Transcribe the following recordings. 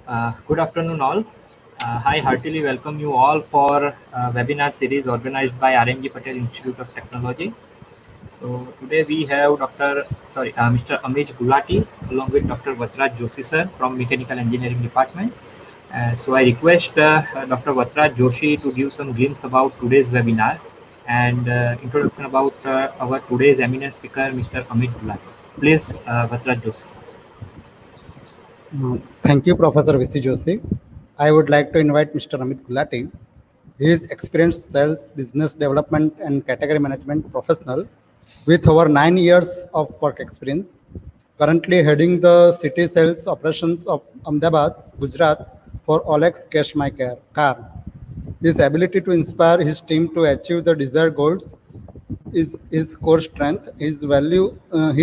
Good afternoon, all. I heartily welcome you all for webinar series organized by RNG Patel Institute of Technology. So today we have Mr. Amit Gulati along with Dr. Vatraj Joshi sir from Mechanical Engineering Department. So I request Dr. Vatraj Joshi to give some glimpse about today's webinar and introduction about our today's eminent speaker, Mr. Amit Gulati. Please, Vatraj Joshi sir. Thank you, Professor V.C. Joshi. I would like to invite Mr. Amit Gulati. He is experienced sales, business development, and category management professional with over 9 years of work experience. Currently heading the city sales operations of Ahmedabad, Gujarat for OLX Cash My Car. His ability to inspire his team to achieve the desired goals is his core strength. He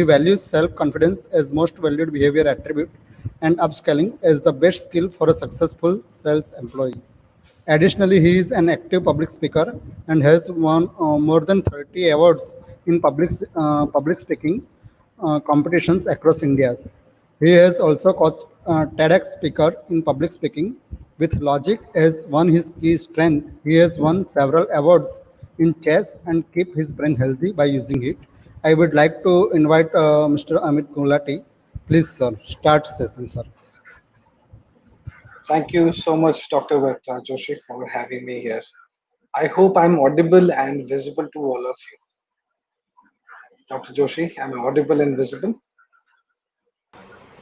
values self-confidence as most valued behavior attribute and upscaling as the best skill for a successful sales employee. Additionally, he is an active public speaker and has won more than 30 awards in public speaking competitions across India. He has also coached TEDx speaker in public speaking. With logic as one his key strength, he has won several awards in chess and keep his brain healthy by using it. I would like to invite Mr. Amit Gulati. Please, sir, start session, sir. Thank you so much, Dr. Joshi, for having me here. I hope I'm audible and visible to all of you. Dr. Joshi, am I audible and visible?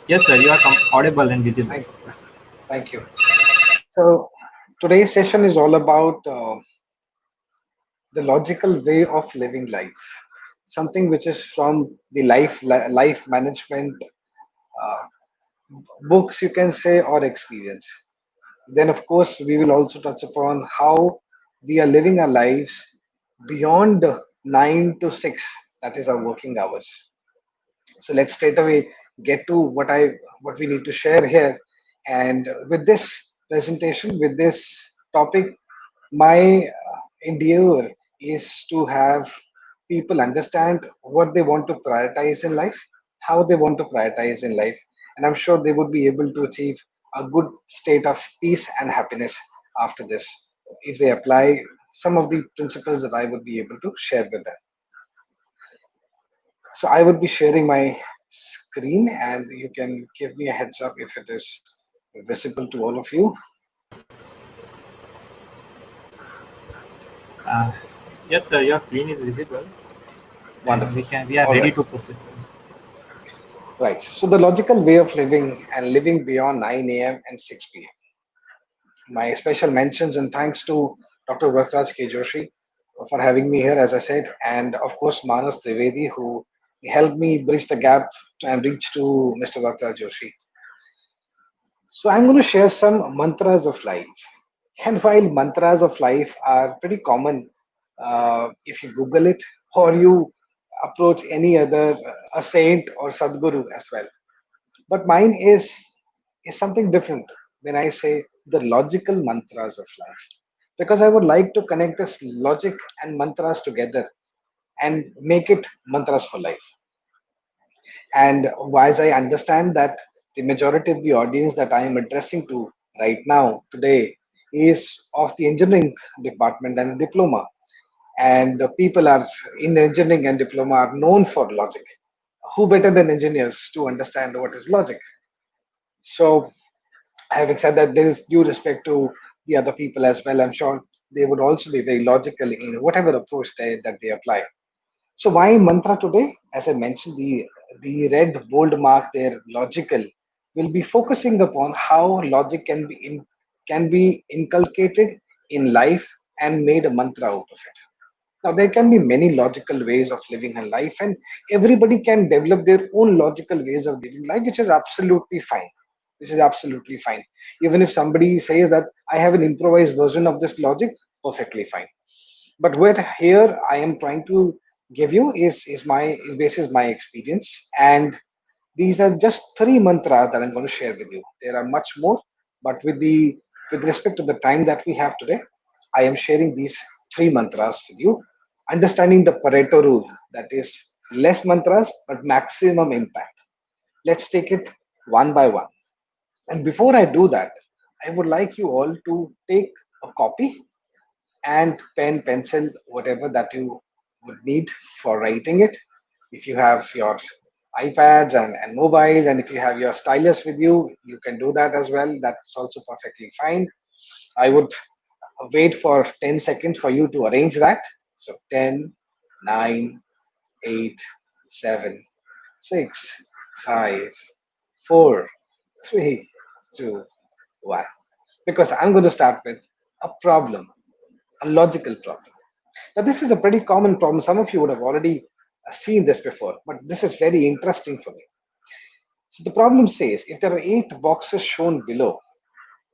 Yes, sir, you are audible and visible. Thank you. So today's session is all about the logical way of living life, something which is from the life management uh, books, you can say, or experience. Then, of course, we will also touch upon how we are living our lives beyond 9 to 6, that is our working hours. So let's straight away get to what we need to share here. And with this presentation, with this topic, my endeavor is to have people understand what they want to prioritize in life, how they want to prioritize in life, and I'm sure they would be able to achieve a good state of peace and happiness after this if they apply some of the principles that I would be able to share with them. So I would be sharing my screen and you can give me a heads up if it is visible to all of you. Yes, sir, your screen is visible. Wonderful. We are All ready right. to proceed, sir. Right. So the logical way of living and living beyond 9 a.m. and 6 p.m. My special mentions and thanks to Dr. Vatraj K. Joshi for having me here, as I said, and of course Manas Trivedi, who helped me bridge the gap and reach to Mr. Vatraj Joshi. So I'm going to share some mantras of life. And while mantras of life are pretty common, if you Google it or you approach any other a saint or Sadguru as well, but mine is something different when I say the logical mantras of life, because I would like to connect this logic and mantras together and make it mantras for life. And as I understand that the majority of the audience that I am addressing to right now today is of the engineering department and diploma, and the people are in engineering and diploma are known for logic. Who better than engineers to understand what is logic? So, having said that, there is due respect to the other people as well. I'm sure they would also be very logical in whatever approach that they apply. So why mantra today? As I mentioned, the red bold mark there, logical, will be focusing upon how logic can be inculcated in life and made a mantra out of it. Now there can be many logical ways of living a life, and everybody can develop their own logical ways of living life, which is absolutely fine. Which is absolutely fine. Even if somebody says that I have an improvised version of this logic, perfectly fine. But what here I am trying to give you is basis my experience, and these are just three mantras that I'm going to share with you. There are much more, but with respect to the time that we have today, I am sharing these three mantras with you, understanding the Pareto rule, that is less mantras but maximum impact. Let's take it one by one. And before I do that, I would like you all to take a copy and pen, pencil, whatever that you would need for writing it. If you have your iPads and mobiles, and if you have your stylus with you, you can do that as well. That's also perfectly fine. I would wait for 10 seconds for you to arrange that. So 10, 9, 8, 7, 6, 5, 4, 3, 2, 1. Because I'm going to start with a problem, a logical problem. Now, this is a pretty common problem. Some of you would have already seen this before, but this is very interesting for me. So the problem says if there are 8 boxes shown below,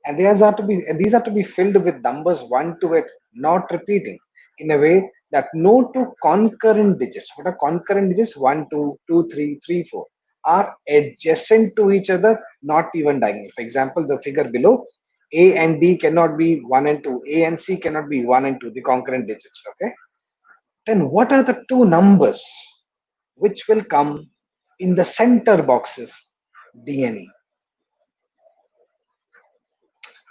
and these are to be filled with numbers 1 to 8, not repeating, in a way that no two concurrent digits, what are concurrent digits, 1, 2, 2, 3, 3, 4, are adjacent to each other, not even diagonal. For example, the figure below, A and D cannot be 1 and 2, A and C cannot be 1 and 2, the concurrent digits. Okay, then what are the two numbers which will come in the center boxes, D and E?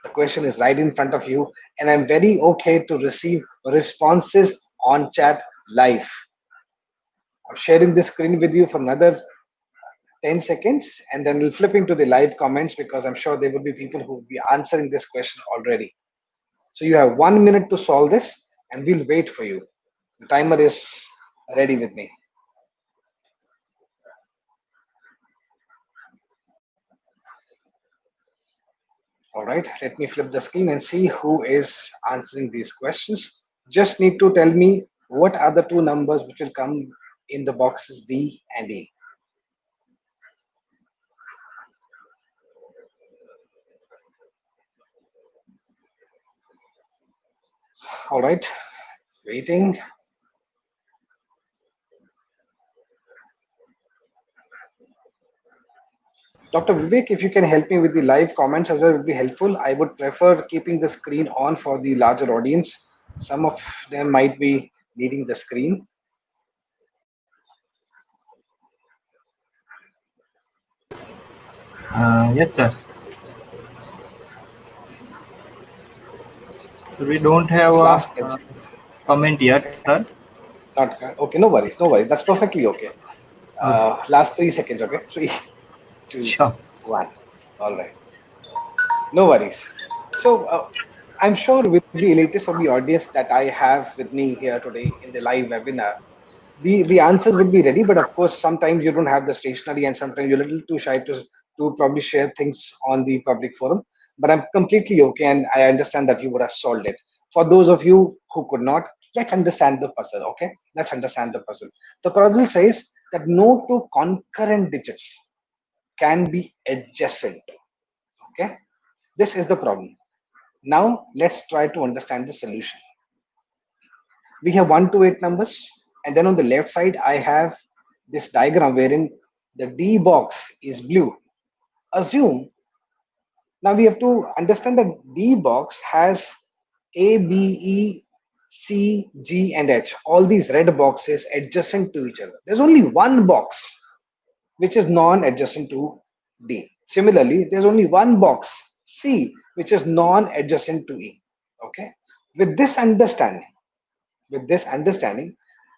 The question is right in front of you, and I'm very okay to receive responses on chat live. I'm sharing the screen with you for another 10 seconds, and then we'll flip into the live comments because I'm sure there will be people who will be answering this question already. So you have 1 minute to solve this, and we'll wait for you. The timer is ready with me. All right, let me flip the screen and see who is answering these questions. Just need to tell me what are the two numbers which will come in the boxes D and E. All right, waiting. Dr. Vivek, if you can help me with the live comments as well, would be helpful. I would prefer keeping the screen on for the larger audience. Some of them might be needing the screen. Yes, sir. So we don't have a Last 10 seconds. comment yet, sir. Not okay, no worries, no worries. That's perfectly okay. Okay. Last 3 seconds, okay? 3, 2, Sure. 1. All right. No worries. So I'm sure with the latest of the audience that I have with me here today in the live webinar, the answers would be ready. But of course, sometimes you don't have the stationery, and sometimes you're a little too shy to probably share things on the public forum. But I'm completely okay, and I understand that you would have solved it. For those of you who could not, let's understand the puzzle. Okay, let's understand the puzzle. The puzzle says that no two concurrent digits can be adjacent. Okay, this is the problem. Now let's try to understand the solution. We have 1 to 8 numbers, and then on the left side I have this diagram wherein the D box is blue. Assume, now we have to understand that D box has A, B, E, C, G, and H, all these red boxes adjacent to each other. There's only one box which is non-adjacent to D. Similarly, there's only one box, C, which is non-adjacent to E. Okay. With this understanding,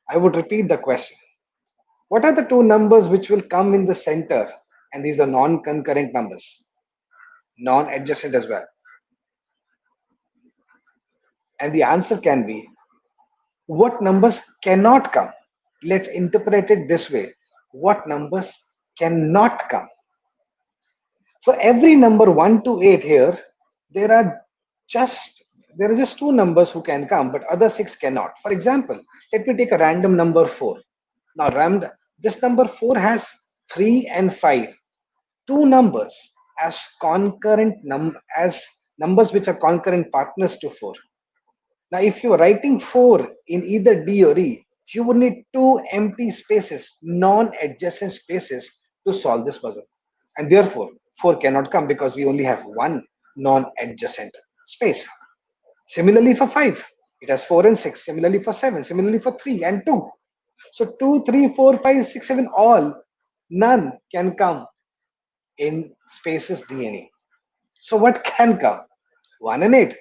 I would repeat the question. What are the two numbers which will come in the center? And these are non-concurrent numbers, non-adjacent as well. And the answer can be, what numbers cannot come? Let's interpret it this way. What numbers cannot come? For every number 1 to 8 here, there are just two numbers who can come, but other 6 cannot. For example, let me take a random number 4. Now, this number 4 has 3 and 5, two numbers as numbers which are concurrent partners to 4. Now, if you are writing 4 in either D or E, you would need two empty spaces, non-adjacent spaces to solve this puzzle. And therefore, 4 cannot come because we only have one non-adjacent space. Similarly for 5, it has 4 and 6. Similarly for 7. Similarly for 3 and 2. So 2, 3, 4, 5, 6, 7, all, none can come in spaces D and E. So what can come? 1 and 8.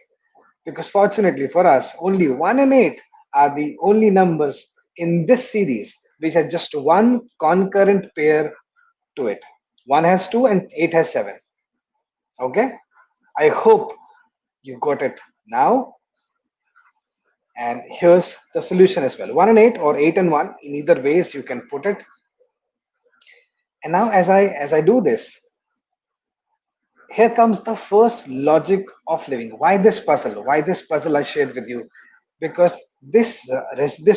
Because fortunately for us, only 1 and 8 are the only numbers in this series which has just one concurrent pair to it. 1 has 2 and 8 has 7. Okay? I hope you got it now. And here's the solution as well. 1 and 8 or 8 and 1, in either ways you can put it. And now as I do this, here comes the first logic of living. Why this puzzle? Why this puzzle I shared with you? Because this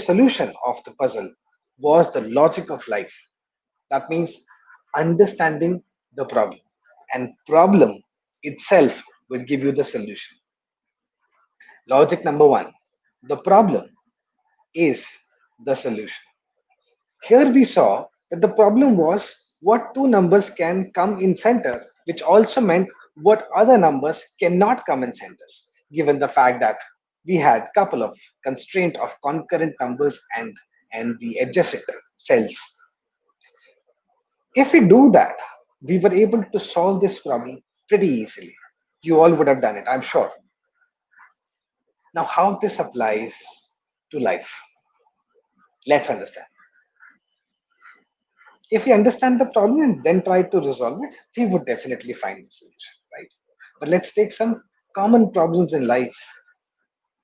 solution of the puzzle was the logic of life. That means understanding the problem, and problem itself will give you the solution. Logic number one: the problem is the solution. Here we saw that the problem was what two numbers can come in center, which also meant what other numbers cannot come in centers, given the fact that we had couple of constraint of concurrent numbers and the adjacent cells. If we do that, we were able to solve this problem pretty easily. You all would have done it, I'm sure. Now, how this applies to life, let's understand. If we understand the problem and then try to resolve it, we would definitely find the solution, right? But let's take some common problems in life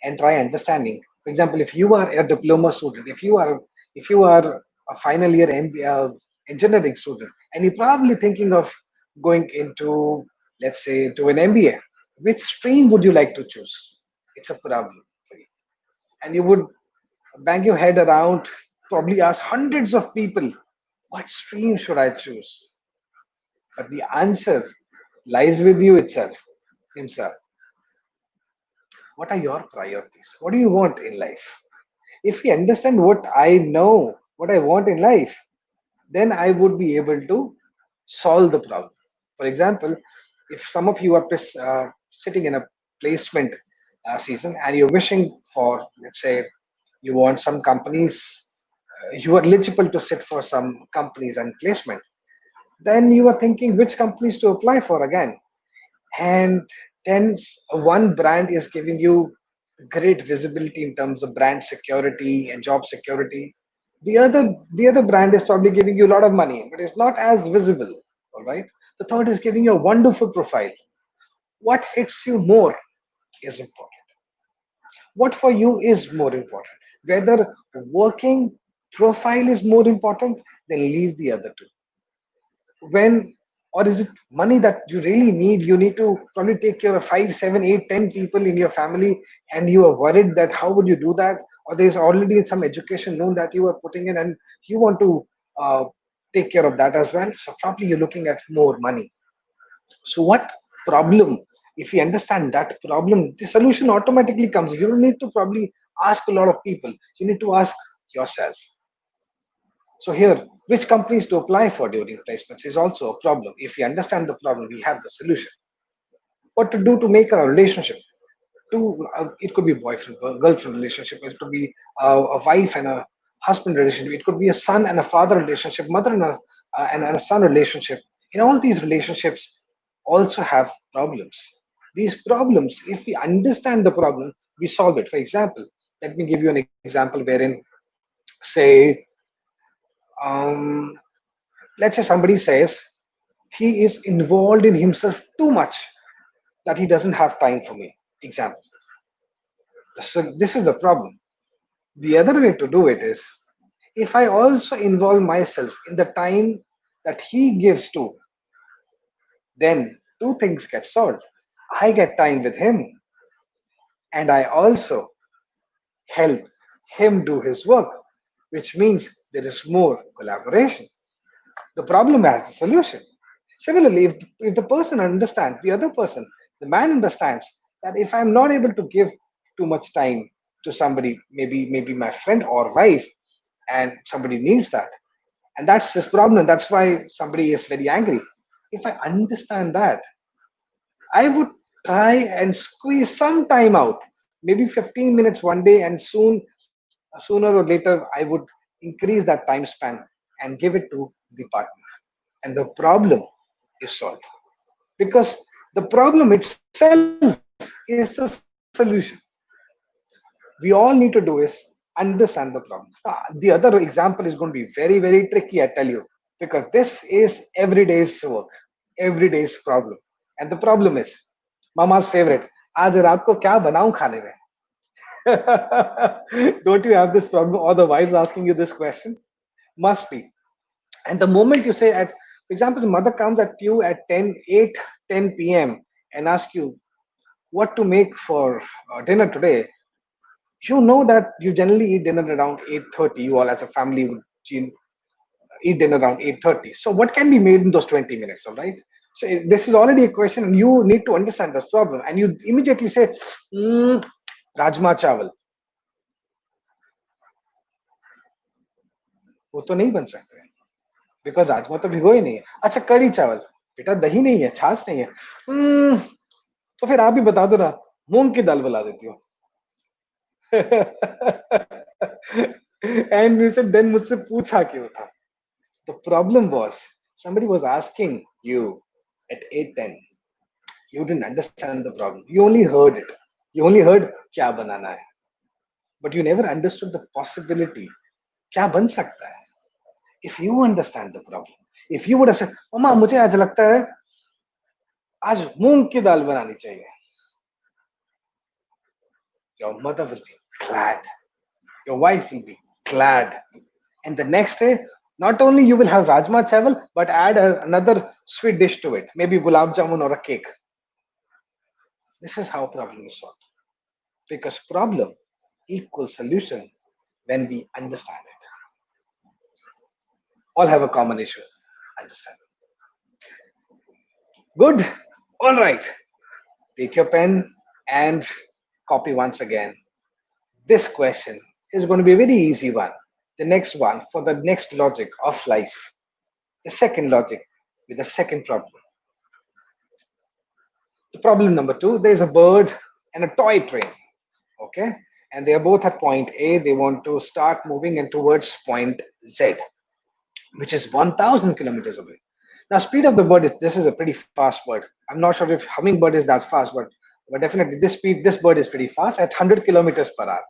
and try understanding. For example, if you are a diploma student, if you are a final year engineering student, and you're probably thinking of going into, let's say, to an MBA, which stream would you like to choose? It's a problem for you, and you would bang your head around, probably ask hundreds of people, what stream should I choose? But the answer lies with you itself, himself. What are your priorities? What do you want in life? If we understand what I know, what I want in life, then I would be able to solve the problem. For example, if some of you are sitting in a placement season and you're wishing for, let's say, you want some companies, you are eligible to sit for some companies and placement, then you are thinking which companies to apply for again. And then one brand is giving you great visibility in terms of brand security and job security. The other brand is probably giving you a lot of money, but it's not as visible. All right. The third is giving you a wonderful profile. What hits you more is important. What for you is more important? Whether working profile is more important, then leave the other two. When, or is it money that you really need? You need to probably take care of 5 7 8 10 people in your family, and you are worried that how would you do that, or there's already some education loan that you are putting in and you want to uh, take care of that as well. So probably you're looking at more money. So what problem, if we understand that problem, the solution automatically comes. You don't need to probably ask a lot of people, you need to ask yourself. So here, which companies to apply for during placements is also a problem. If we understand the problem, we have the solution. What to do to make a relationship? It could be boyfriend, girlfriend relationship. It could be a wife and a husband relationship. It could be a son and a father relationship, mother and a son relationship. In all these relationships, also have problems. These problems, if we understand the problem, we solve it. For example, let me give you an example wherein, say, um, let's say somebody says he is involved in himself too much that he doesn't have time for me. Example. So this is the problem. The other way to do it is, if I also involve myself in the time that he gives to, then two things get solved. I get time with him, and I also help him do his work, which means there is more collaboration. The problem has the solution. Similarly, if the person understands, the other person, the man understands that if I'm not able to give too much time to somebody, maybe my friend or wife, and somebody needs that, and that's his problem, that's why somebody is very angry. If I understand that, I would try and squeeze some time out, maybe 15 minutes one day, and sooner or later, I would increase that time span and give it to the partner, and the problem is solved. Because The problem itself is the solution. We all need to do is understand the problem. The other example is going to be very, very tricky, I tell you, because this is everyday's work, everyday's problem. And the problem is, Mama's favorite, आज रात को क्या बनाऊं खाने में? Don't you have this problem, or the wives asking you this question? Must be. And the moment you say, at for example, mother comes at you at 10 p.m. and asks you what to make for dinner today, you know that you generally eat dinner around 8:30. You all as a family would eat dinner around 8:30. So what can be made in those 20 minutes, all right? So this is already a question, and you need to understand this problem. And you immediately say, rajma chawal. वो तो नहीं बन सकते because rajma तो भिगो ही नहीं है. अच्छा कड़ी चावल, बेटा दही नहीं है, छाछ नहीं है. तो फिर आप ही बता दो ना, मूंग की दाल बना देती हूँ. एंड यू सेड देन मुझसे पूछा क्यों था? The problem was somebody was asking you at 8:10. You didn't understand the problem. You only heard it. You only heard क्या बनाना है, but you never understood the possibility. क्या बन सकता है? If you understand the problem, if you would have said, "Mama, मुझे आज लगता है आज मूंग की दाल बनानी चाहिए," your mother will be glad. Your wife will be glad. And the next day, not only you will have rajma chawal, but add another sweet dish to it, maybe gulab jamun or a cake. This is how problem is solved. Because problem equals solution when we understand it. All have a common issue, understanding. Good. All right. Take your pen and copy once again. This question is going to be a very easy one. The next one for the next logic of life. The second logic with the second problem. The problem number 2, there's a bird and a toy train. Okay. And they are both at point A. They want to start moving in towards point Z, which is 1000 kilometers away. Now, speed of the bird is, this is a pretty fast bird. I'm not sure if hummingbird is that fast, but definitely this bird is pretty fast at 100 kilometers per hour.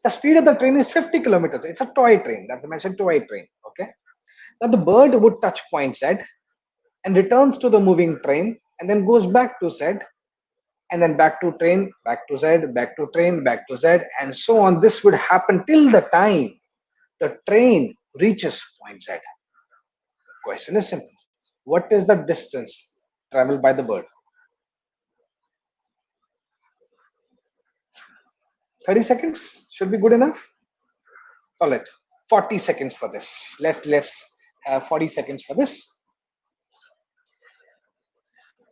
The speed of the train is 50 kilometers. It's a toy train. That's I mentioned toy train. Okay. Now the bird would touch point Z and returns to the moving train and then goes back to Z and then back to train, back to Z, back to train, back to Z, and so on. This would happen till the time the train reaches point Z. Question is simple. What is the distance traveled by the bird? 30 seconds should be good enough. All right, 40 seconds for this. Let's have 40 seconds for this.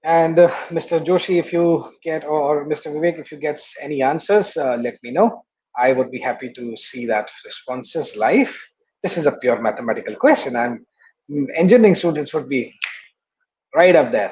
And Mr. Joshi, if you get, or Mr. Vivek, if you get any answers, let me know. I would be happy to see that responses live. This is a pure mathematical question, and engineering students would be right up there.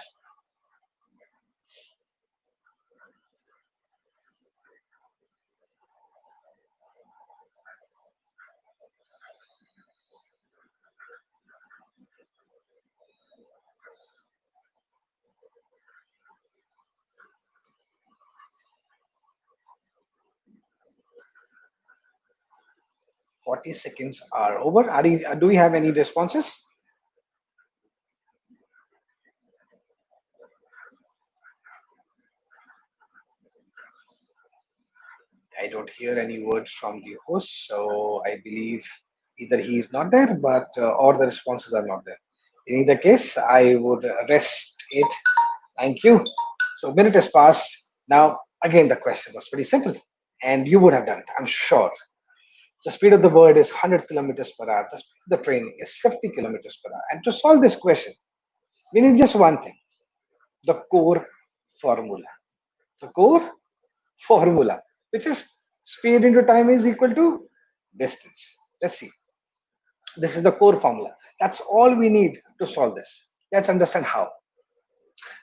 Forty seconds are over. Do we have any responses? I don't hear any words from the host, so I believe either he is not there, but or the responses are not there. In either case, I would rest it. Thank you. So minute has passed. Now, again, the question was pretty simple, and you would have done it, I'm sure. The speed of the bird is 100 kilometers per hour. The speed of the train is 50 kilometers per hour. And to solve this question, we need just one thing: the core formula. The core formula, which is speed into time is equal to distance. Let's see. This is the core formula. That's all we need to solve this. Let's understand how.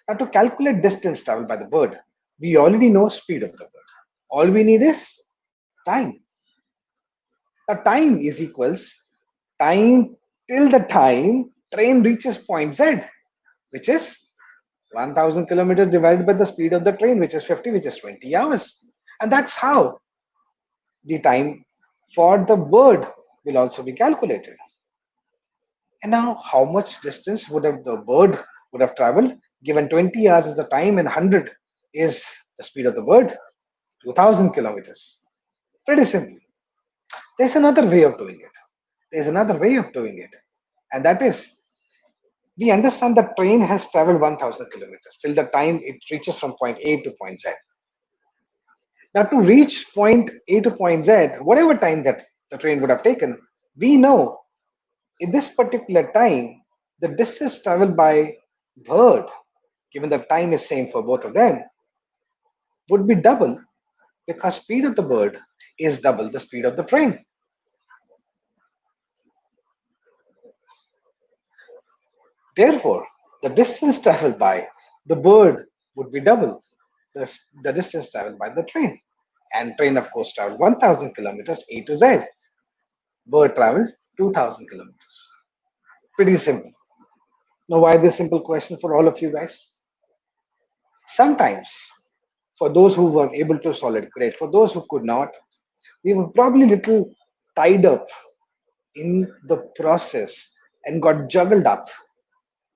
Now, to calculate distance traveled by the bird, we already know speed of the bird. All we need is time. Now, time is equals time till the time train reaches point Z, which is 1000 kilometers divided by the speed of the train, which is 50, which is 20 hours. And that's how the time for the bird will also be calculated. And now, how much distance would have the bird would have traveled? Given 20 hours is the time and 100 is the speed of the bird, 2000 kilometers. Pretty simple. There's another way of doing it. There's another way of doing it. And that is, we understand that train has traveled 1000 kilometers till the time it reaches from point A to point Z. Now, to reach point A to point Z, whatever time that the train would have taken, we know in this particular time, the distance traveled by bird, given the time is same for both of them, would be double because speed of the bird is double the speed of the train. Therefore, the distance traveled by the bird would be double the distance traveled by the train. And train, of course, traveled 1000 kilometers A to Z. Bird traveled 2000 kilometers. Pretty simple. Now, why this simple question for all of you guys? Sometimes, for those who were able to solve it, great. For those who could not, we were probably little tied up in the process and got juggled up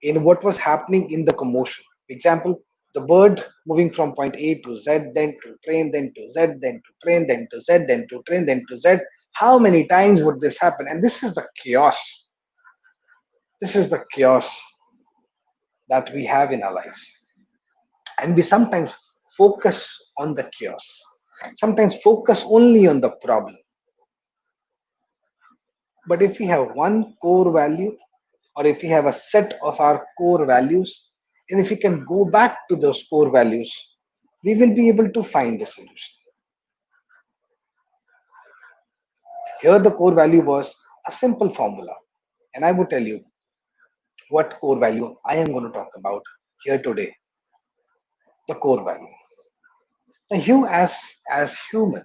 in what was happening in the commotion. Example, the bird moving from point A to Z, then to train, then to Z, then to train, then to Z, then to train, then to Z. How many times would this happen? And this is the chaos. This is the chaos that we have in our lives. And we sometimes focus on the chaos, sometimes focus only on the problem. But if we have one core value, or if we have a set of our core values, and if we can go back to those core values, we will be able to find the solution. Here, the core value was a simple formula, and I would tell you what core value I am going to talk about here today. The core value. Now, you as human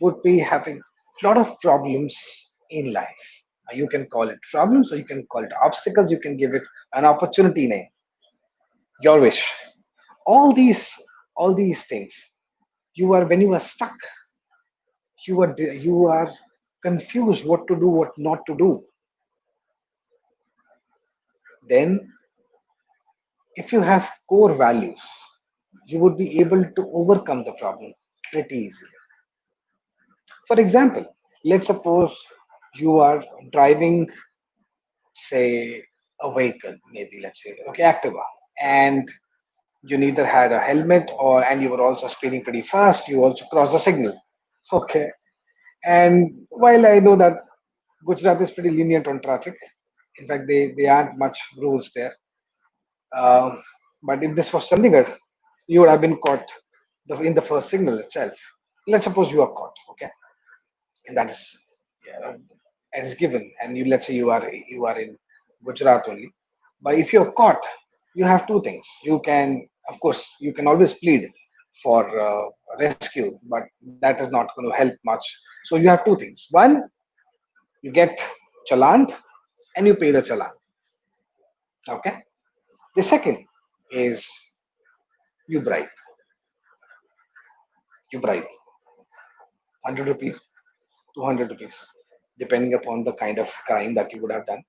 would be having a lot of problems in life. You can call it problems, or you can call it obstacles. You can give it an opportunity name. Your wish. All these, all these things. You are when you are stuck. You are confused what to do, what not to do. Then, if you have core values, you would be able to overcome the problem pretty easily. For example, let's suppose you are driving, say, a vehicle, maybe let's say, okay, Activa, and you neither had a helmet or and you were also speeding pretty fast. You also crossed a signal, okay. And while I know that Gujarat is pretty lenient on traffic, in fact, they aren't much rules there. Um, but if this was Chandigarh, you would have been caught in the first signal itself. Let's suppose you are caught, okay, and that is yeah, it is given. And you let's say you are in Gujarat only. But if you're caught, you have two things. You can, of course, you can always plead for rescue, but that is not going to help much. So you have two things. One, you get challaned and you pay the challan. Okay. The second is you bribe. You bribe 100 rupees, 200 rupees, depending upon the kind of crime that you would have done,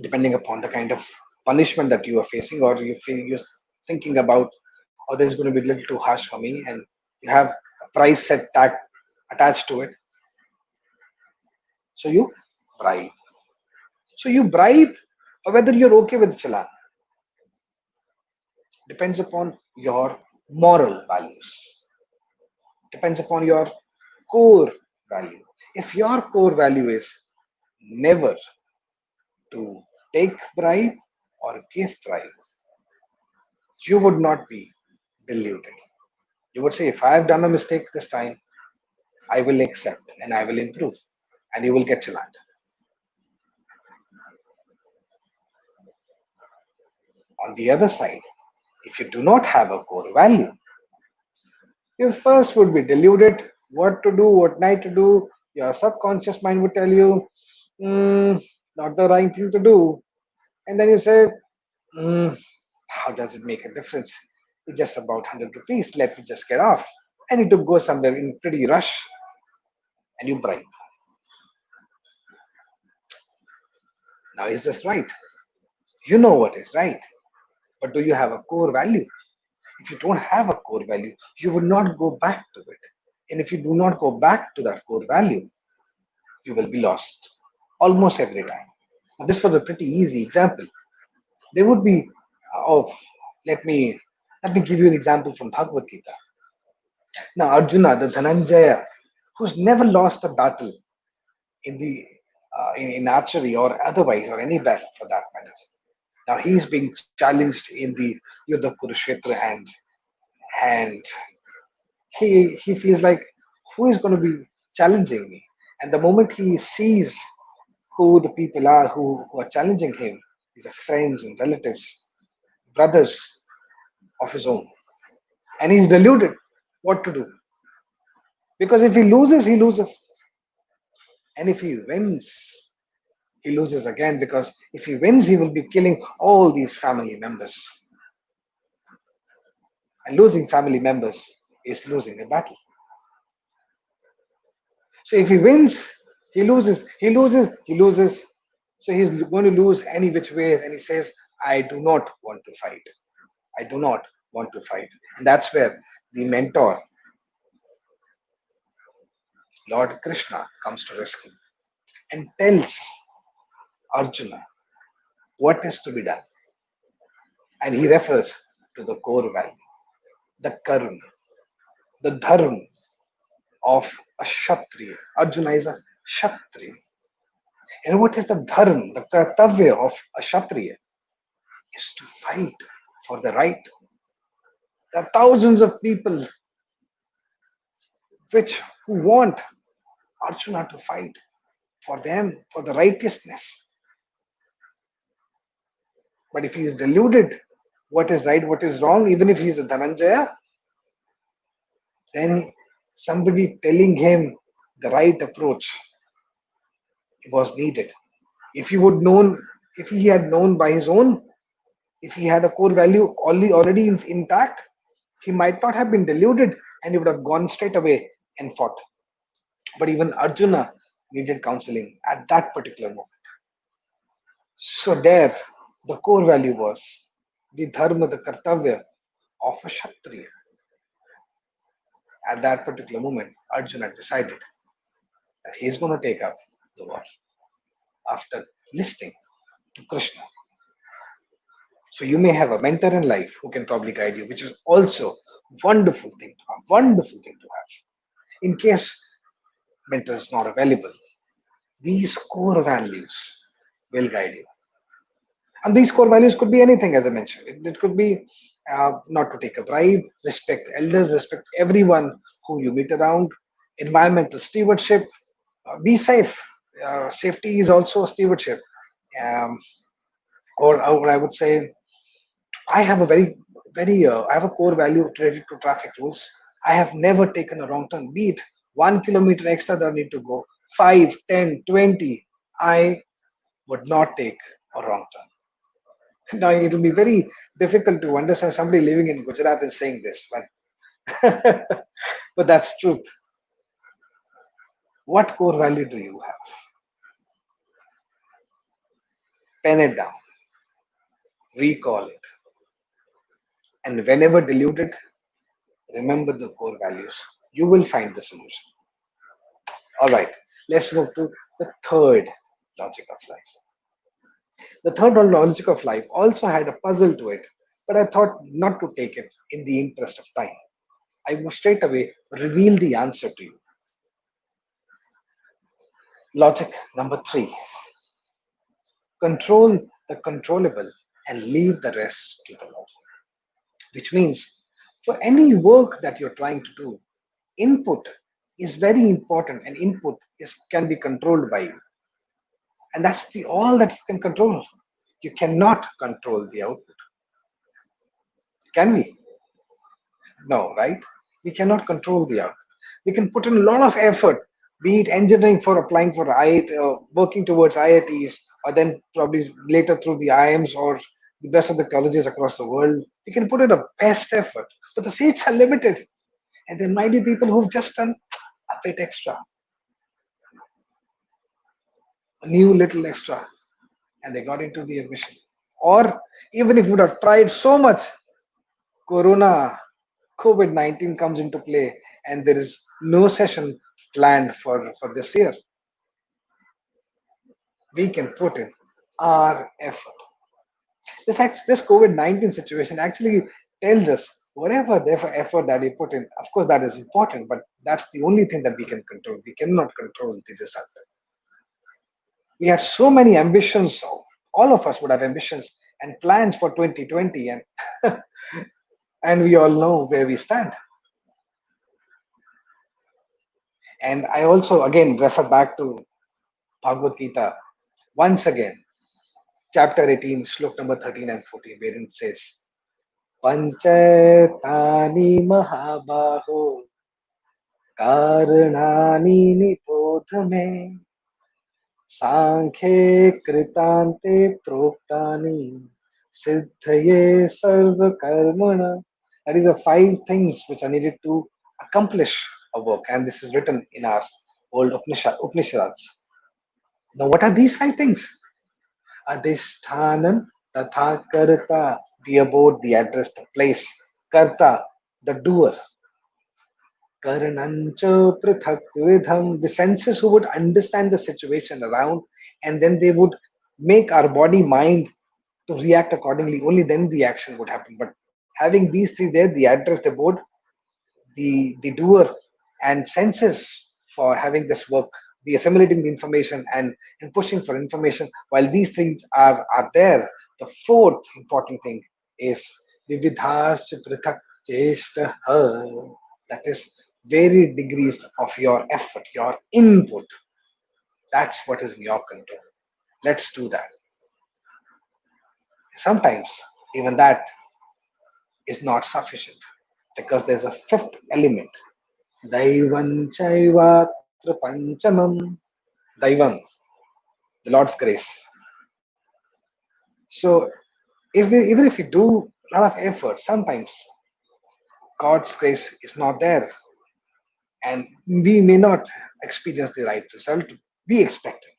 depending upon the kind of punishment that you are facing, or you feel you're thinking about, or there's going to be a little too harsh for me, and you have a price set tag attached to it. So you bribe. So you bribe, or whether you're okay with the challan depends upon your moral values, depends upon your core value. If your core value is never to take bribe or give bribe, you would not be deluded. You would say, if I have done a mistake this time, I will accept and I will improve, and you will get challaned. On the other side, if you do not have a core value, you first would be deluded what to do, what not to do. Your subconscious mind would tell you, not the right thing to do. And then you say, How does it make a difference? It's just about 100 rupees. Let me just get off. I need to go somewhere in pretty rush, and you bribe. Now, is this right? You know what is right, but do you have a core value? If you don't have a core value, you will not go back to it. And if you do not go back to that core value, you will be lost almost every time. Now, this was a pretty easy example. There would be, oh, let me let me give you an example from Bhagavad-Gita. Now, Arjuna, the Dhananjaya, who's never lost a battle in the in archery or otherwise, or any battle for that matter. Now he's being challenged in the Yuddha Kurukshetra, and he feels like, who is going to be challenging me? And the moment he sees who the people are who are challenging him, these are friends and relatives, brothers of his own, and he's deluded what to do. Because if he loses, he loses, and if he wins, he loses again. Because if he wins, he will be killing all these family members, and losing family members is losing a battle. So if he wins, he loses, he loses, he loses. So he's going to lose any which way, and he says, I do not want to fight. I do not want to fight. And that's where the mentor, Lord Krishna, comes to rescue and tells Arjuna what is to be done. And he refers to the core value, the karma, the dharma of a Kshatriya. Arjuna is a Kshatriya. And what is the dharma, the kartavya of a Kshatriya? Is to fight for the right. There are thousands of people who want Arjuna to fight for them, for the righteousness. But if he is deluded, what is right, what is wrong, even if he is a Dhananjaya, then somebody telling him the right approach was needed. If he had known by his own, if he had a core value already intact, he might not have been deluded, and he would have gone straight away and fought. But even Arjuna needed counseling at that particular moment. So there, the core value was the dharma, the kartavya of a Kshatriya. At that particular moment, Arjuna decided that he is going to take up the war after listening to Krishna. So you may have a mentor in life who can probably guide you, which is also wonderful thing to have. Wonderful thing to have. In case mentor is not available, these core values will guide you. And these core values could be anything, as I mentioned. It could be not to take a bribe, respect elders, respect everyone who you meet around, environmental stewardship, be safe. Safety is also stewardship. Um, or I would say, I have a I have a core value related to traffic rules. I have never taken a wrong turn, be it 1 kilometer extra that I need to go, 5, 10, 20. I would not take a wrong turn. Now, it will be very difficult to understand somebody living in Gujarat and saying this, but that's truth. What core value do you have? Pen it down, recall it, and whenever deluded, remember the core values. You will find the solution. All right, let's move to the third logic of life. The third logic of life also had a puzzle to it, but I thought not to take it in the interest of time. I will straight away reveal the answer to you. Logic number 3: control the controllable and leave the rest to the Lord. Which means, for any work that you're trying to do, input is very important, and input can be controlled by you. And that's all that you can control. You cannot control the output. Can we? No, right? We cannot control the output. We can put in a lot of effort, be it engineering for applying for IIT, working towards IITs, or then probably later through the IIMs, or the best of the colleges across the world. We can put in a best effort, but the seats are limited. And there might be people who've just done a bit extra, a new little extra, and they got into the admission. Or even if you would have tried so much, Corona, COVID-19 comes into play, and there is no session planned for this year. We can put in our effort. This COVID-19 situation actually tells us whatever the effort that we put in, of course, that is important, but that's the only thing that we can control. We cannot control the result. We had so many ambitions. All of us would have ambitions and plans for 2020, and we all know where we stand. And I also again refer back to Bhagavad-Gita once again, chapter 18, slok number 13 and 14, wherein it says, Panchetani Mahabaho Karanani Nipodhame Sankhye Kritante Proktani Siddhaye Sarva Karmana. That is the 5 things which are needed to accomplish a work, and this is written in our old Upanishads. Now, what are these 5 things? Adhishthanam, Tatha Karta, the abode, the address, the place. Karta, the doer. Karanancha Prithak Vidham, the senses who would understand the situation around, and then they would make our body mind to react accordingly. Only then the action would happen. But having these 3 there, the address, the board, the doer, and senses for having this work, the assimilating the information and pushing for information, while these things are there, the 4th important thing is Vividhas Prithak Cheshta, that is varied degrees of your effort, your input. That's what is in your control. Let's do that. Sometimes even that is not sufficient, because there's a 5th element. Daivan Chaivatra Panchamam. Daivam, the Lord's grace. So even if we do a lot of effort, sometimes God's grace is not there, and we may not experience the right result we expected.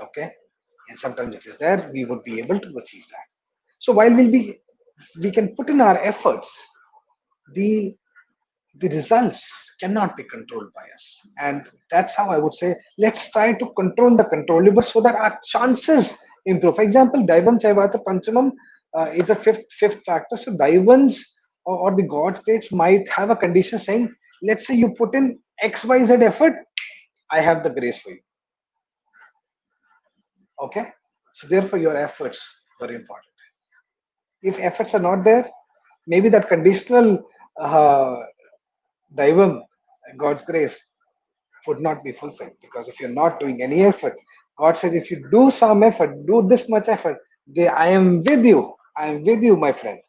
Okay, and sometimes it is there, we would be able to achieve that. So while we can put in our efforts, the results cannot be controlled by us, and that's how I would say, let's try to control the controllable so that our chances improve. For example, Daivam Chaivata Panchamam is a fifth factor. So Daivans or the God states might have a condition saying, let's say you put in XYZ effort, I have the grace for you. Okay, so therefore your efforts were important. If efforts are not there, maybe that conditional Daivam, God's grace, would not be fulfilled, because if you're not doing any effort, God says, if you do some effort, do this much effort, I am with you. I am with you, my friend.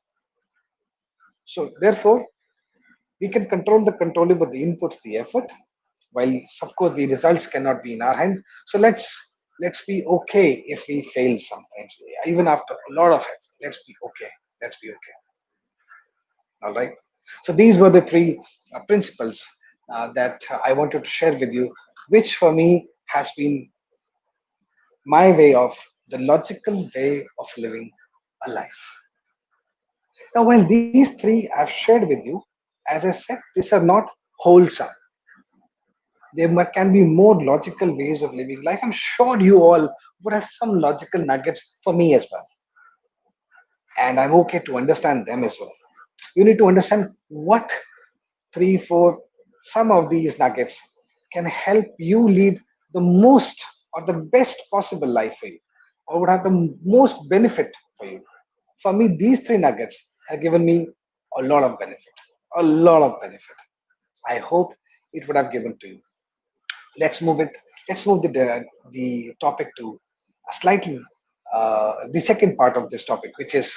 So therefore, we can control the controllable, the inputs, the effort, while of course the results cannot be in our hand. So let's be okay if we fail sometimes, even after a lot of effort. Let's be okay. Let's be okay. All right. So these were the 3 principles that I wanted to share with you, which for me has been my way of the logical way of living a life. Now, while these 3 I've shared with you, as I said, these are not wholesome. There can be more logical ways of living life. I'm sure you all would have some logical nuggets for me as well. And I'm okay to understand them as well. You need to understand what 3, 4, some of these nuggets can help you lead the most or the best possible life for you, or would have the most benefit for you. For me, these 3 nuggets have given me a lot of benefit. A lot of benefit. I hope it would have given to you. Let's move it. Let's move the topic to a slightly the second part of this topic, which is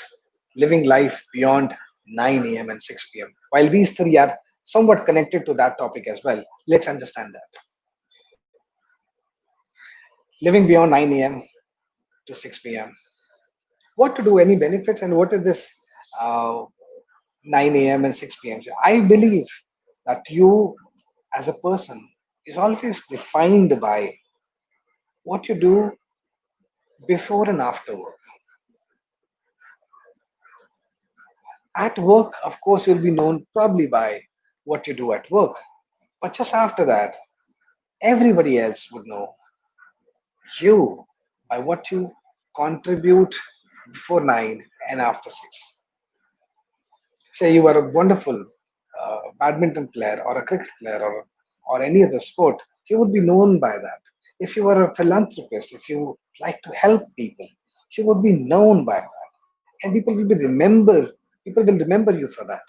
living life beyond 9 a.m. and 6 p.m. While these 3 are somewhat connected to that topic as well, let's understand that. Living beyond 9 a.m. to 6 p.m. what to do, any benefits, and what is this uh, 9 a.m. and 6 p.m. So I believe that you as a person is always defined by what you do before and after work. At work, of course, you'll be known probably by what you do at work. But just after that, everybody else would know you by what you contribute before 9 and after 6. Say you are a wonderful badminton player or a cricket player or any other sport, you would be known by that. If you are a philanthropist, if you like to help people, you would be known by that. And people will remember you for that.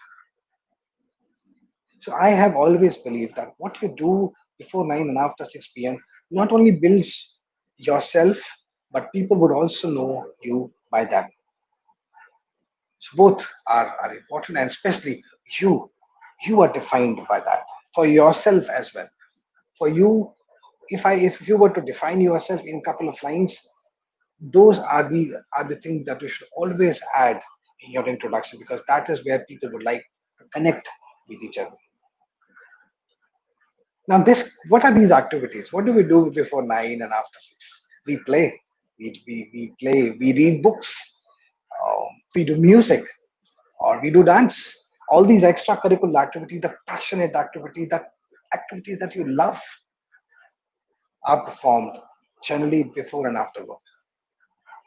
So I have always believed that what you do before 9 and after 6 p.m. not only builds yourself, but people would also know you by that. So both are important, and especially you, you are defined by that for yourself as well. For you, if you were to define yourself in a couple of lines, those are the things that you should always add in your introduction, because that is where people would like to connect with each other. Now, this what are these activities? What do we do before 9 and after 6? We play, we play, we read books, we do music, or we do dance. All these extracurricular activities, the passionate activities, the activities that you love, are performed generally before and after work.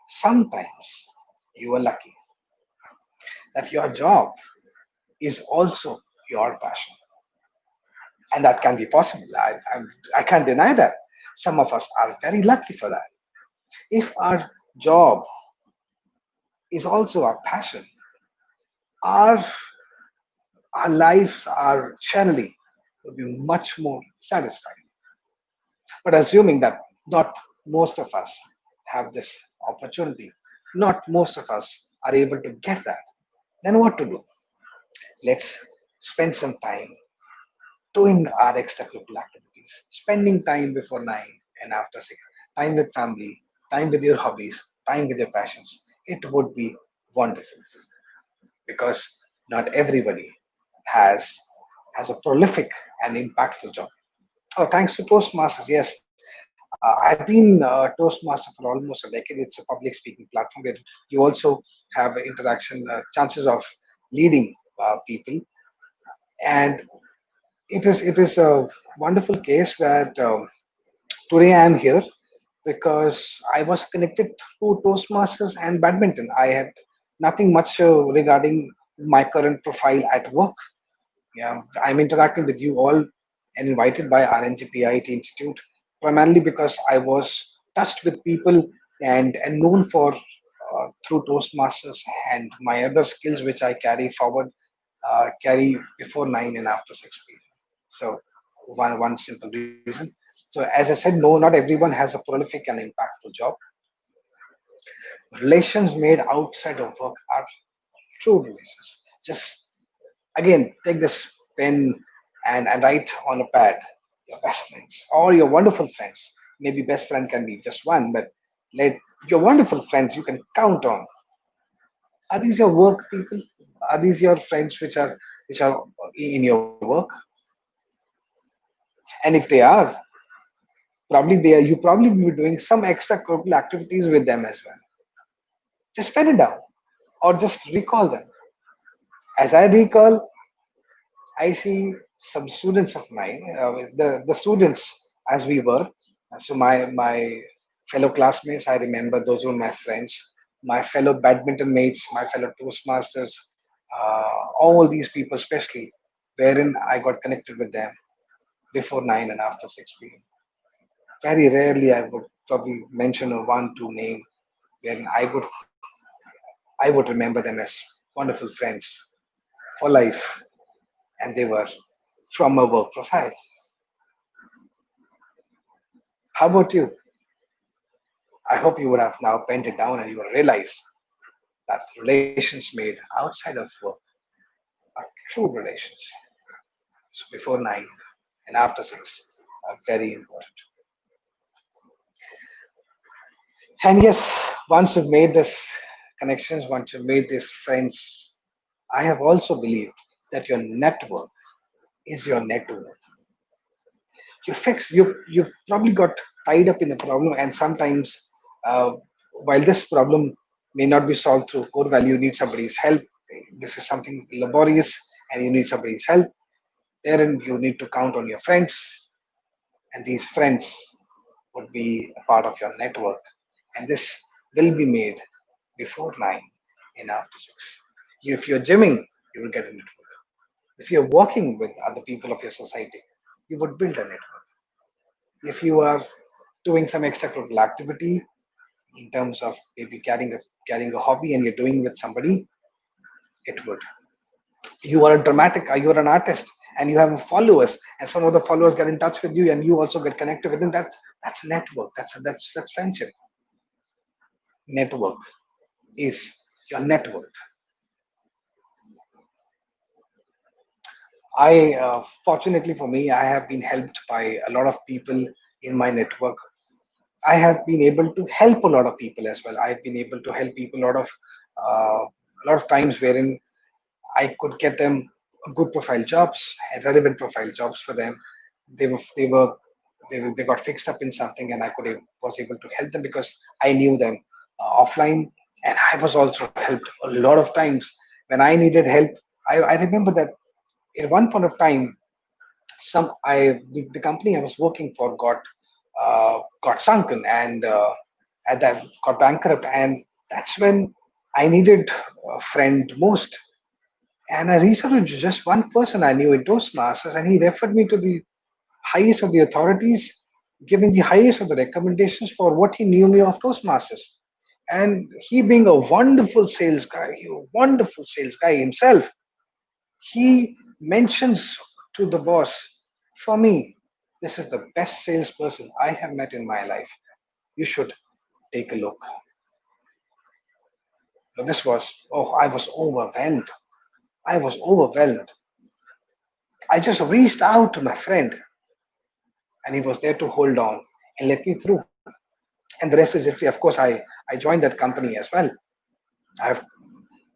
Sometimes you are lucky that your job is also your passion, and that can be possible. I can't deny that. Some of us are very lucky for that. If our job is also our passion, our our lives are generally will be much more satisfying. But assuming that not most of us have this opportunity, not most of us are able to get that, then what to do? Let's spend some time doing our extracurricular activities, spending time before 9 and after 6, time with family, time with your hobbies, time with your passions. It would be wonderful, because not everybody has has a prolific and impactful job. Oh, thanks to Toastmasters, yes. I've been Toastmaster for almost a decade. It's a public speaking platform where you also have interaction, chances of leading people, and it is a wonderful case where today I am here because I was connected through Toastmasters and badminton. I had nothing much regarding my current profile at work. Yeah, I'm interacting with you all and invited by RNGPIT Institute primarily because I was touched with people and known for through Toastmasters and my other skills which I carry forward, carry before 9 and after 6 p.m. So one simple reason. So as I said, no, not everyone has a prolific and impactful job. Relations made outside of work are true relations. Just again, take this pen and write on a pad your best friends or your wonderful friends. Maybe best friend can be just one, but let your wonderful friends you can count on. Are these your work people? Are these your friends which are in your work? And if they are, probably they are, you probably be doing some extracurricular activities with them as well. Just pen it down or just recall them. As I recall, I see some students of mine, the students as we were. So my fellow classmates, I remember those were my friends, my fellow badminton mates, my fellow Toastmasters, all these people, especially, wherein I got connected with them before 9 and after 6 p.m. Very rarely I would probably mention a one, two name wherein I would remember them as wonderful friends for life, and they were from a work profile. How about you? I hope you would have now penned it down and you will realize that relations made outside of work are true relations. So before 9 and after 6 are very important. And yes, once you've made this connections, once you've made these friends, I have also believed that your network is your net worth. You've probably got tied up in a problem, and sometimes uh, while this problem may not be solved through core value, you need somebody's help. This is something laborious and you need somebody's help. Therein you need to count on your friends, and these friends would be a part of your network, and this will be made before 9 and after 6. If you're gymming, you will get a network. If you're working with other people of your society, you would build a network. If you are doing some extracurricular activity in terms of maybe carrying a hobby and you're doing with somebody, it would. You are a dramatic, you are an artist and you have followers, and some of the followers get in touch with you and you also get connected with them. That's network. That's friendship. Network is your net worth. I Fortunately for me, I have been helped by a lot of people in my network. I have been able to help a lot of people as well. I've been able to help people a lot of times wherein I could get them good profile jobs, relevant profile jobs for them. They were they were they got fixed up in something, and was able to help them because I knew them offline, and I was also helped a lot of times when I needed help. I remember that at one point of time, the company I was working for got sunken, and at that got bankrupt, and that's when I needed a friend most. And I reached out to just one person I knew in Toastmasters, and he referred me to the highest of the authorities, giving the highest of the recommendations for what he knew me of Toastmasters. And he, being a wonderful sales guy himself, he mentions to the boss, for me, this is the best salesperson I have met in my life. You should take a look. So this was, oh, I was overwhelmed. I was overwhelmed. I just reached out to my friend, and he was there to hold on and let me through. And the rest is history. Of course, I joined that company as well. I've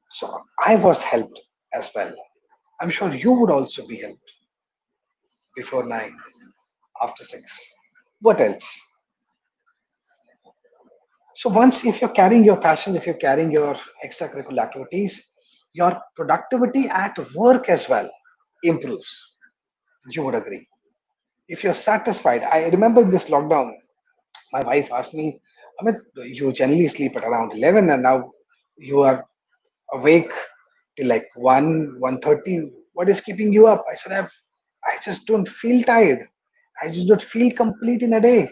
so I was helped as well. I'm sure you would also be helped before 9, after 6. What else? So once, if you're carrying your passion, if you're carrying your extracurricular activities, your productivity at work as well improves. You would agree. If you're satisfied, I remember this lockdown, my wife asked me, Amit, you generally sleep at around 11 and now you are awake till like 1:30. What is keeping you up? I said, I just don't feel tired. I just don't feel complete in a day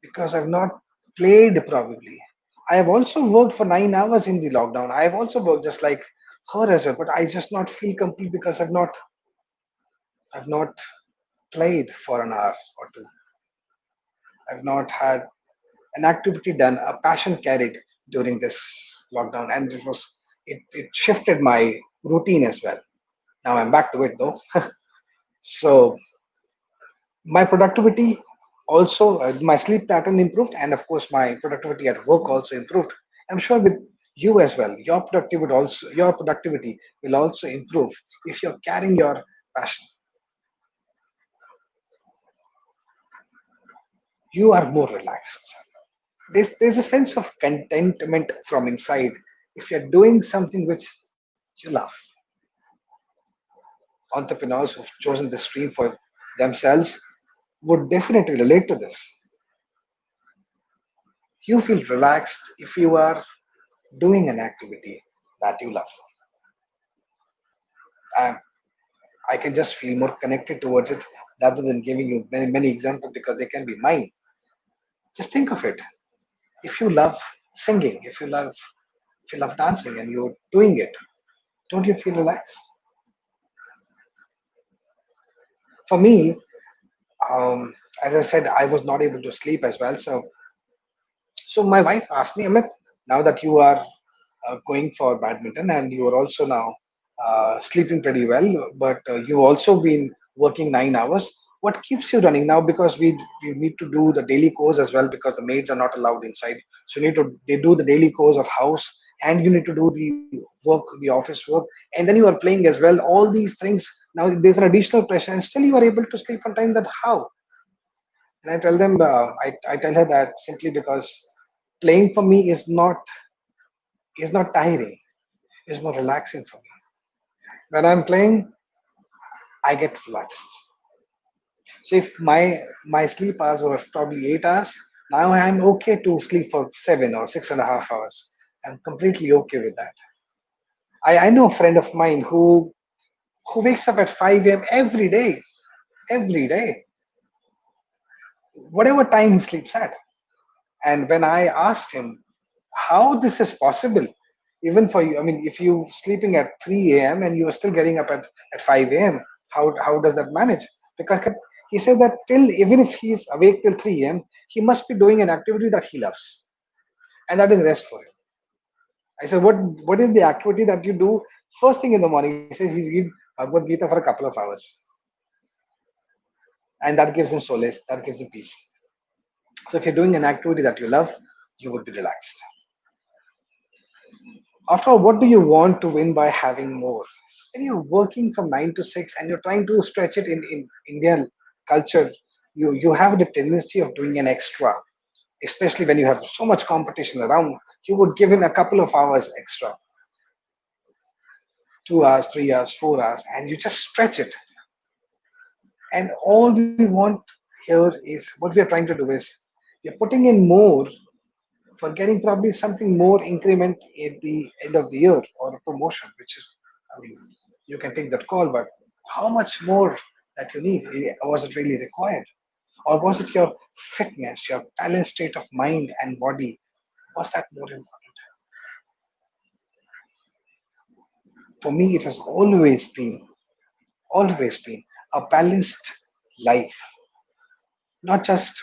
because I've not played probably. I have also worked for 9 hours in the lockdown. I have also worked just like her as well, but I just not feel complete because I've not played for an hour or two. I've not had an activity done, a passion carried during this lockdown, and it shifted my routine as well. Now I'm back to it though. So my productivity also, my sleep pattern improved, and of course my productivity at work also improved. I'm sure with you as well, your productivity will also improve if you're carrying your passion. You are more relaxed. There's a sense of contentment from inside if you're doing something which you love. Entrepreneurs who've chosen this stream for themselves would definitely relate to this. You feel relaxed if you are doing an activity that you love. I, I can just feel more connected towards it rather than giving you many examples because they can be mine. Just think of it. If you love singing, if you love dancing and you're doing it, don't you feel relaxed? For me, as I said, I was not able to sleep as well. So my wife asked me, Amit, now that you are going for badminton and you are also now sleeping pretty well, but you've also been working 9 hours. What keeps you running now? Because we need to do the daily chores as well because the maids are not allowed inside. So you need to they do the daily chores of house and you need to do the work, the office work, and then you are playing as well. All these things, now there's an additional pressure, and still you are able to sleep on time. That how? And I tell them, I tell her that simply because playing for me is not tiring. It's more relaxing for me. When I'm playing, I get relaxed. So if my sleep hours were probably 8 hours, now I'm okay to sleep for 7 or 6.5 hours. I'm completely okay with that. I know a friend of mine who wakes up at 5 a.m. every day, whatever time he sleeps at. And when I asked him how this is possible, even for you, I mean, if you sleeping at 3 a.m. and you are still getting up at 5 a.m., how does that manage? Because he said that till even if he's awake till 3 a.m., he must be doing an activity that he loves, and that is rest for him. I said, what is the activity that you do first thing in the morning? He says he's read Bhagavad-Gita for a couple of hours, and that gives him solace, that gives him peace. So if you're doing an activity that you love, you would be relaxed. After all, what do you want to win by having more? So when you're working from 9 to 6 and you're trying to stretch it in Indian culture, you have the tendency of doing an extra, especially when you have so much competition around. You would give in a couple of hours extra, 2 hours, 3 hours, 4 hours, and you just stretch it. And all we want here is what we are trying to do is you're putting in more for getting probably something more increment at the end of the year or a promotion, which is, I mean, you can take that call, but how much more that you need? Was it really required? Or was it your fitness, your balanced state of mind and body? Was that more important? For me, it has always been a balanced life. Not just,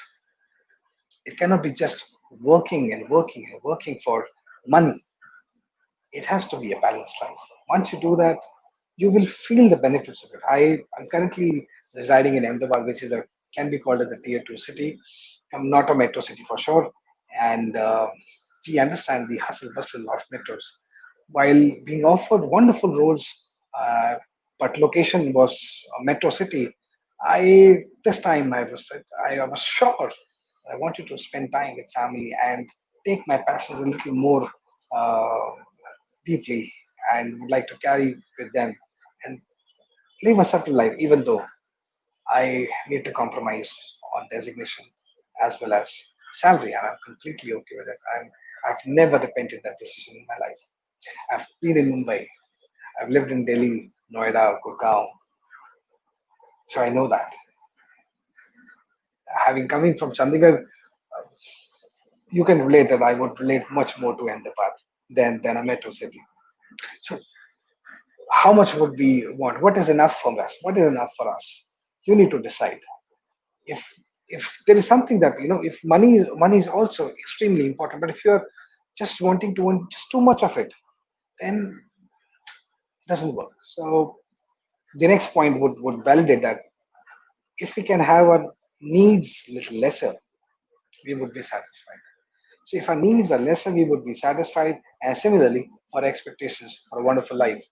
it cannot be just working and working and working for money. It has to be a balanced life. Once you do that, you will feel the benefits of it. I'm currently residing in Ahmedabad, which is a can be called as a tier two city. I'm not a metro city for sure, and we understand the hustle bustle of metros. While being offered wonderful roles, uh, but location was a metro city. I this time I was sure I wanted to spend time with family and take my passions a little more uh, deeply and would like to carry with them and live a certain life, even though I need to compromise on designation as well as salary. And I'm completely okay with it. I've never repented that decision in my life. I've been in Mumbai, I've lived in Delhi, Noida, Gurgaon, so I know that. Having coming from Chandigarh, you can relate that I would relate much more to Ahmedabad than a metro city. So how much would we want? What is enough for us? What is enough for us? You need to decide. If if there is something that if money is also extremely important, but if you're just wanting to want just too much of it, then it doesn't work. So the next point would validate that if we can have our needs little lesser, we would be satisfied. So if our needs are lesser, we would be satisfied. And similarly, for expectations for a wonderful life,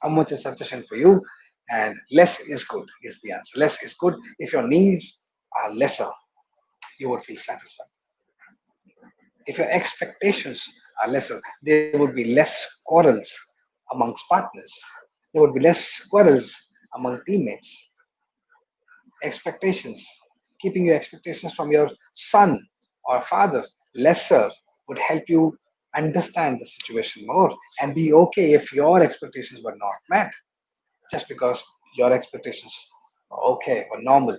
how much is sufficient for you? And less is good is the answer. Less is good. If your needs are lesser, you would feel satisfied. If your expectations are lesser, there would be less quarrels amongst partners. There would be less quarrels among teammates. Expectations, keeping your expectations from your son or father lesser would help you understand the situation more and be okay if your expectations were not met just because your expectations were okay or normal.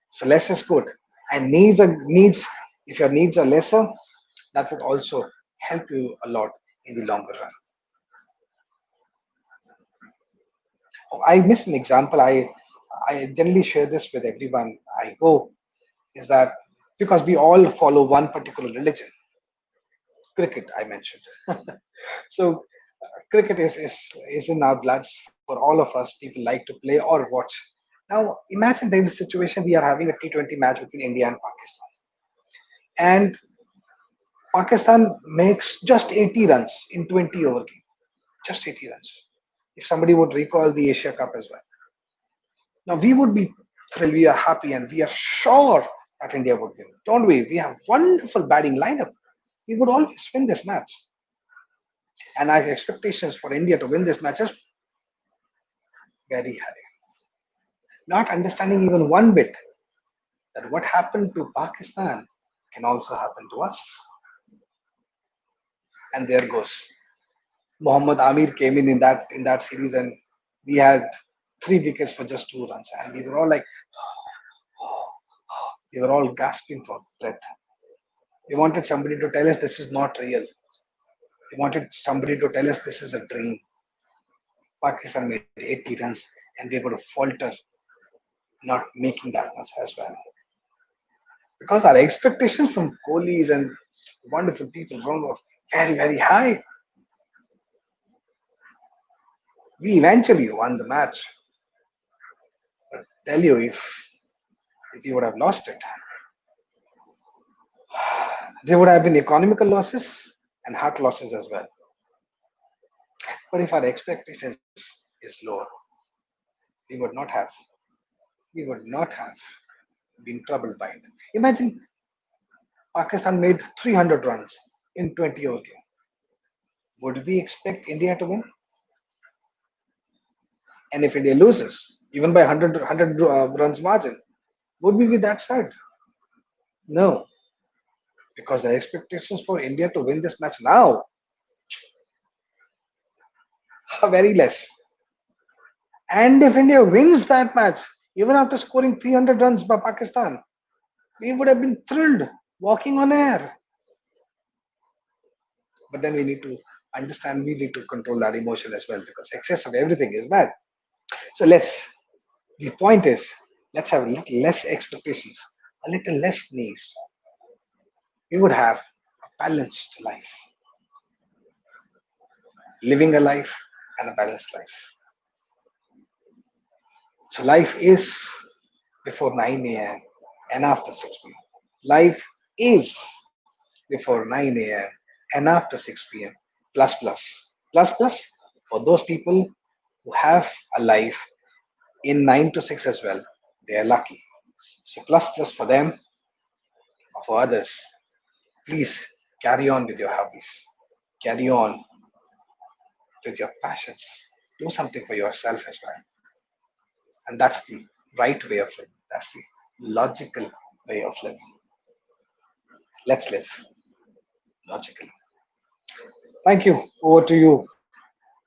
So less is good. And needs, if your needs are lesser, that would also help you a lot in the longer run. I missed an example. I generally share this with everyone I go, is that because we all follow one particular religion, cricket I mentioned. So cricket is in our bloods for all of us. People like to play or watch. Now imagine there is a situation we are having a T20 match between India and Pakistan, and Pakistan makes just 80 runs in 20 over game. Just 80 runs. If somebody would recall the Asia Cup as well. Now we would be thrilled, we are happy, and we are sure that India would win. Don't we? We have wonderful batting lineup. We would always win this match. And our expectations for India to win this match is very high. Not understanding even one bit that what happened to Pakistan can also happen to us. And there goes. Mohammad Amir came in that series, and we had 3 wickets for just 2 runs, and we were all like, we were all gasping for breath. We wanted somebody to tell us this is not real. We wanted somebody to tell us this is a dream. Pakistan made 80 runs, and we're going to falter not making that much as well. Because our expectations from Kohlis and wonderful people around were very, very high. We eventually won the match. But tell you, if you would have lost it, there would have been economical losses and heart losses as well. But if our expectations is low, we would not have we would not have been troubled by it. Imagine Pakistan made 300 runs in 20 over game. Would we expect India to win? And if India loses, even by 100 runs margin, would we be that sad? No, because the expectations for India to win this match now are very less. And if India wins that match, even after scoring 300 runs by Pakistan, we would have been thrilled, walking on air. But then we need to understand, we need to control that emotion as well, because excess of everything is bad. So the point is, let's have a little less expectations, a little less needs. We would have a balanced life, living a life and a balanced life. So life is before 9 a.m. and after 6 p.m. Life is before 9 a.m. and after 6 p.m. Plus, plus. Plus, plus for those people who have a life in 9 to 6 as well. They are lucky. So, plus, plus for them, for others. Please carry on with your hobbies. Carry on with your passions. Do something for yourself as well. And that's the right way of living. That's the logical way of living. Let's live logically. Thank you. Over to you,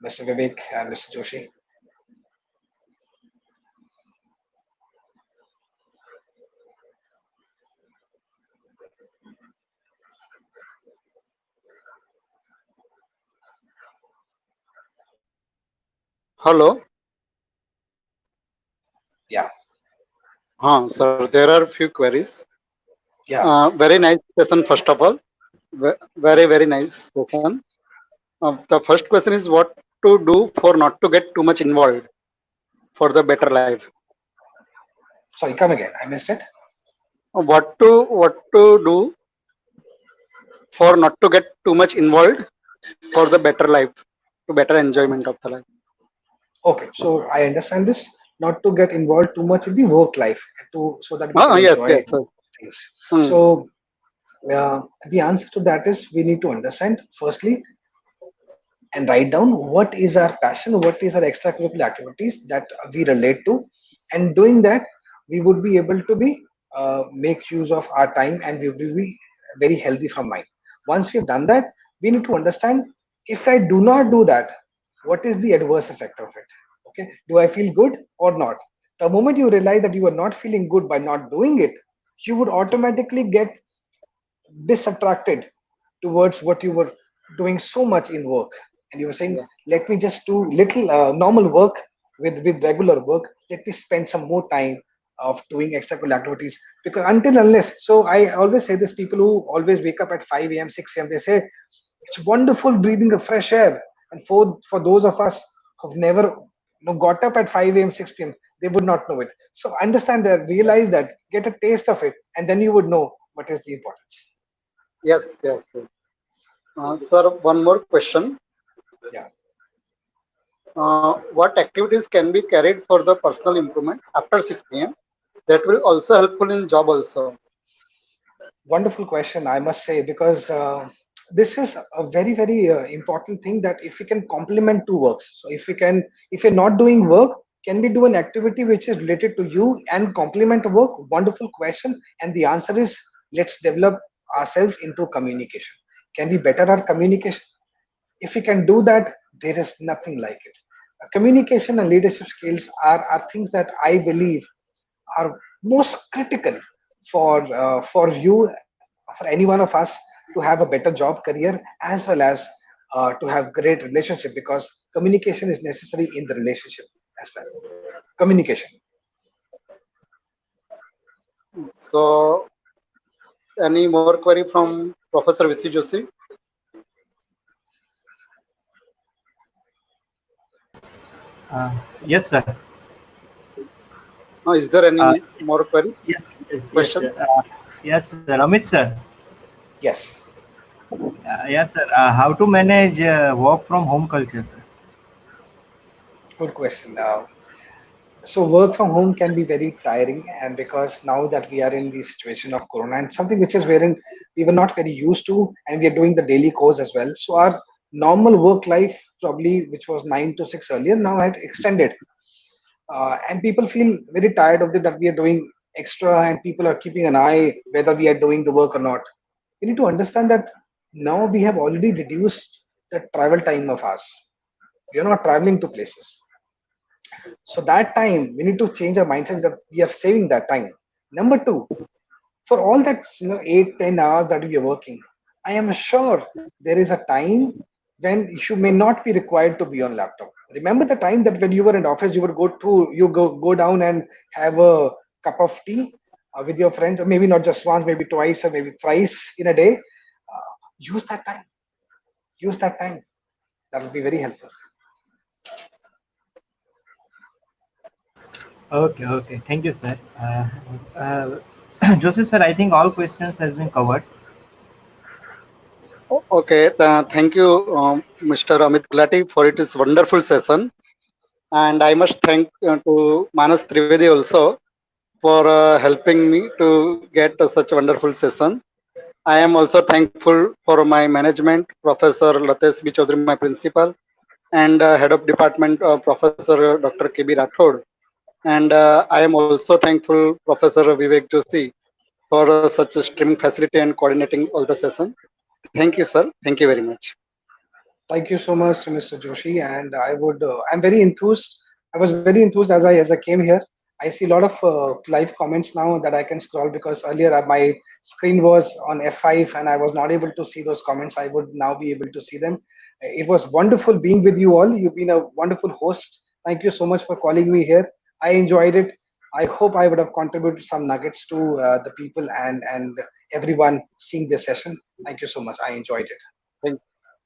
Mr. Vivek and Mr. Joshi. Hello. Yeah, Sir, there are a few queries. yeah. Very nice session, first of all. Very, very nice session. The first question is what to do for not to get too much involved for the better life. Sorry, come again. I missed it. What to do for not to get too much involved for the better life, to better enjoyment of the life. Okay, so I understand this. Not to get involved too much in the work life, so that we can Yes, enjoy yes, yes. things. Hmm. So the answer to that is we need to understand firstly and write down what is our passion, what is our extracurricular activities that we relate to, and doing that we would be able to be make use of our time, and we will be very healthy from mind. Once we've done that, we need to understand, if I do not do that, what is the adverse effect of it? Okay, do I feel good or not? The moment you realize that you are not feeling good by not doing it, you would automatically get disattracted towards what you were doing so much in work, and you were saying, Yeah. let me just do little normal work with regular work. Let me spend some more time of doing extracurricular activities, because until unless, so I always say this, people who always wake up at 5 a.m 6 a.m, they say it's wonderful breathing the fresh air. And for those of us who've never got up at 5 a.m 6 p.m, they would not know it. So understand that, realize that, get a taste of it, and then you would know what is the importance. Yes, yes, yes. Sir, one more question. Yeah. What activities can be carried for the personal improvement after 6 p.m. that will also helpful in job also? Wonderful question, I must say, because this is a very important thing, that if we can complement two works. So if you're not doing work, can we do an activity which is related to you and complement work? Wonderful question. And the answer is, let's develop ourselves into communication. Can we better our communication? If we can do that, there is nothing like it. Communication and leadership skills are things that I believe are most critical for you, for any one of us, to have a better job career, as well as to have great relationship, because communication is necessary in the relationship as well. Communication. So, any more query from Professor VC Joshi? Yes, sir. Is there Uh, any more query yes, question? sir. Yes, sir. Amit, sir. Yes, Yes, sir. How to manage work from home culture, sir? good question. So work from home can be very tiring, and because now that we are in the situation of corona, and something which is wherein we were not very used to, and we are doing the daily course as well, so our normal work life, probably which was 9 to 6 earlier, now had extended, and people feel very tired of it, that we are doing extra, and people are keeping an eye whether we are doing the work or not. We need to understand that now we have already reduced the travel time of ours. We are not traveling to places, so that time we need to change our mindset that we are saving that time. Number two, for all that 8-10 hours that we are working, I am sure there is a time when you may not be required to be on laptop. Remember the time that when you were in office, you would go down and have a cup of tea with your friends, or maybe not just once, maybe twice, or maybe thrice in a day. Use that time. Use that time. That will be very helpful. Okay, okay. Thank you, sir. Uh, Joshi, sir, I think all questions has been covered. Okay, thank you, Mr. Amit Gulati, for it is wonderful session. And I must thank to Manas Trivedi also for helping me to get such a wonderful session. I am also thankful for my management, Professor Latesh B. Chaudhary, my principal, and head of department, Professor Dr. K.B. Rathod. And I am also thankful Professor Vivek Joshi for such a streaming facility and coordinating all the session. Thank you, sir. Thank you very much. Thank you so much, Mr. Joshi. And I'm very enthused. I was very enthused as I came here. I see a lot of live comments now that I can scroll, because earlier my screen was on F5 and I was not able to see those comments. I would now be able to see them. It was wonderful being with you all. You've been a wonderful host. Thank you so much for calling me here. I enjoyed it. I hope I would have contributed some nuggets to the people and everyone seeing this session. Thank you so much. I enjoyed it. Thank